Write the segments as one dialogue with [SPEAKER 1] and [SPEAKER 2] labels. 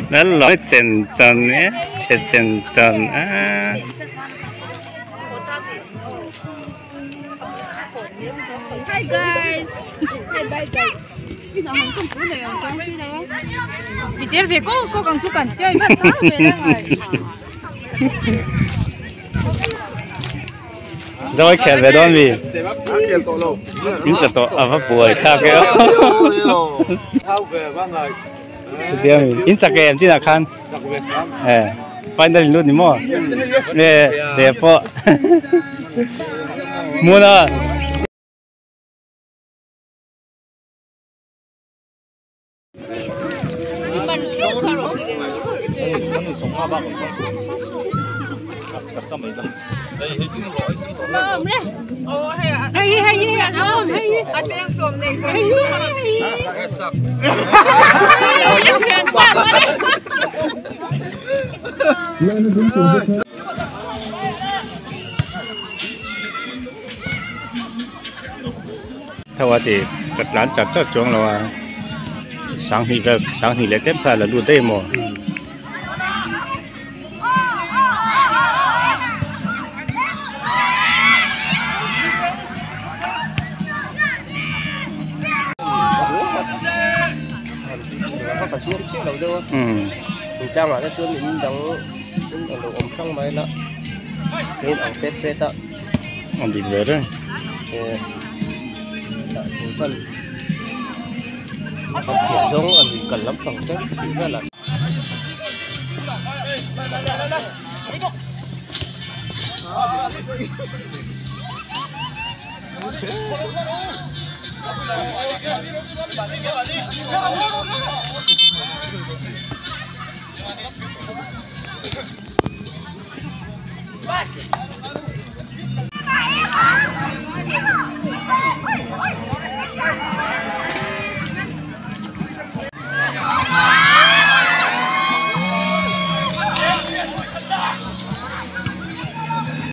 [SPEAKER 1] Nó lỗi chân chân nhé, chân chân á.
[SPEAKER 2] Hi guys. Hi bye guys. Bây giờ mình không có này ở trong gì đấy. Vì chỉ việc có cần số cần chơi bắt tháo về đây rồi.
[SPEAKER 1] Rồi kẹt về đó vì những cái tổ à phát bùi sao cái đó. Dia in chắc em chỉ là khăn. Finally luôn đi mua. Nè, đẹp quá. Mua nào. Theo thì các lán chặt chắc chắn là sáng thì lại tiếp phải là luôn đây mà
[SPEAKER 3] phải xuống chiếc đầu đâu mình trang lại cái chuột mình đóng đầu ống xong mấy đó nên ống pet pet đó
[SPEAKER 1] ống bị vỡ đấy
[SPEAKER 3] phần không chuyển giống là mình cần lắm bằng tết rất là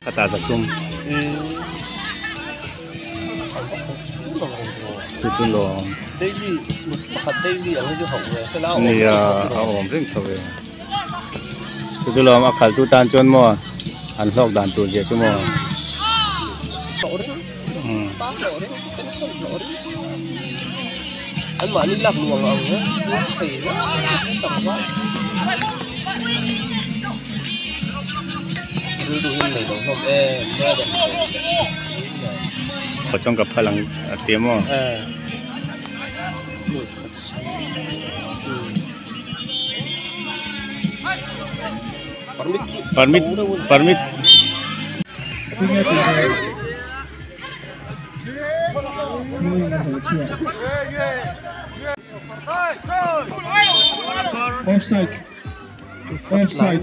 [SPEAKER 1] kata zakum tujuh loh
[SPEAKER 3] daily makan daily ang itu hậu về sao
[SPEAKER 1] ini ya hậu ring thôi tujuh loh akal tu tan cuan mo an lok dan tu je cuma
[SPEAKER 3] anh mà đi lạc luồng ông á thì rất tầm quáดูยังหนึ่งของผมเมื่อเดือน
[SPEAKER 1] trong gặp phải là tiếng mà permit offside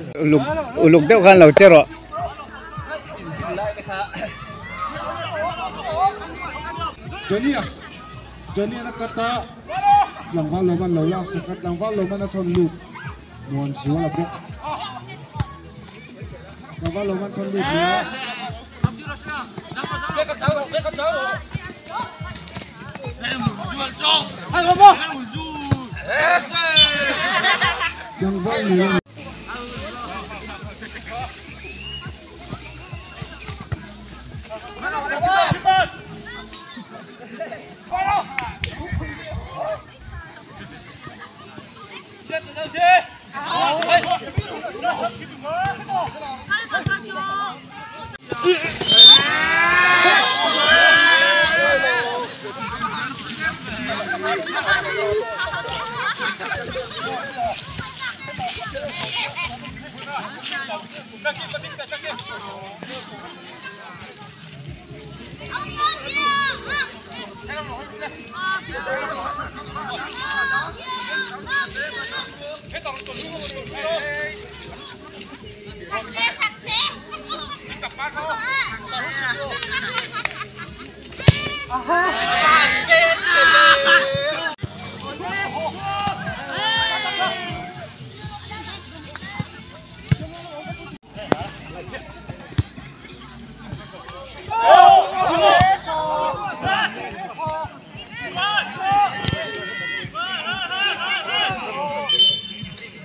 [SPEAKER 1] lục đeo khăn lầu chết rồi
[SPEAKER 4] Johnny nak kata langkah loman lolang sekat langkah loman atau loop mohon siwa lah bro langkah loman atau loop ya yang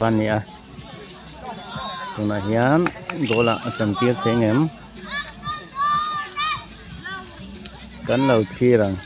[SPEAKER 1] fan ni a tuna hian gola chan tir thengem kan lo thirang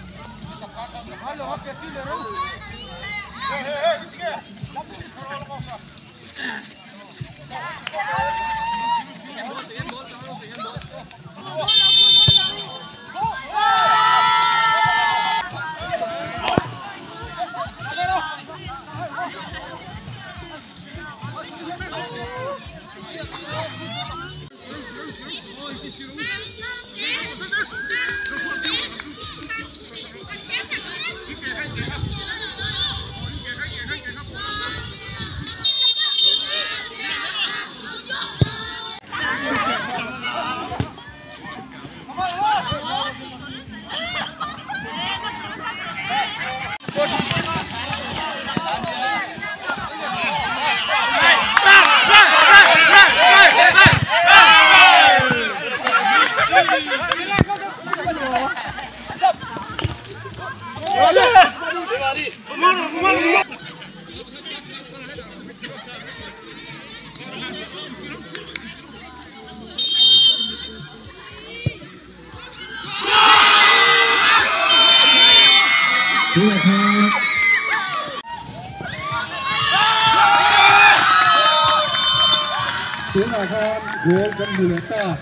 [SPEAKER 4] Tiếng là con ghế vẫn mười ta.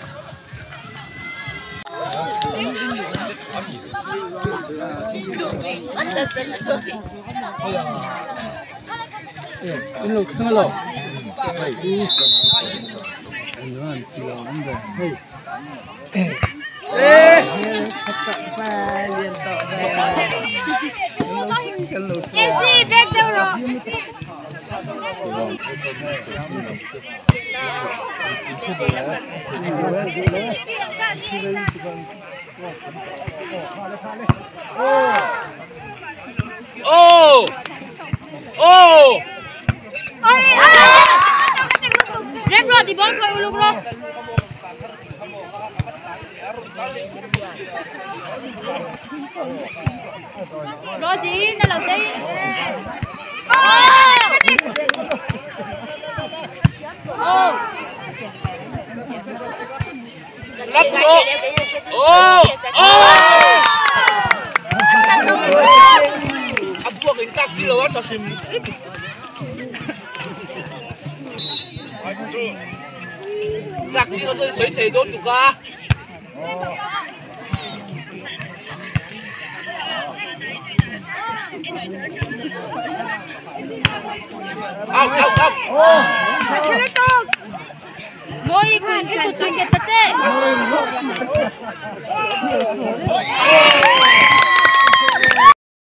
[SPEAKER 2] Esi, back đâu rồi?
[SPEAKER 3] Ô! Ô!
[SPEAKER 2] Rem rồi thì bóng thôi luôn rồi. Rồi gì nó là tí.
[SPEAKER 3] Lắp vô! Ô! Ô! Áp buộc đến các kilo cho xem. Rạc đi có rơi xoáy chảy đốt chục ca. Out.
[SPEAKER 2] Ngồi cái tụt xuống cái tát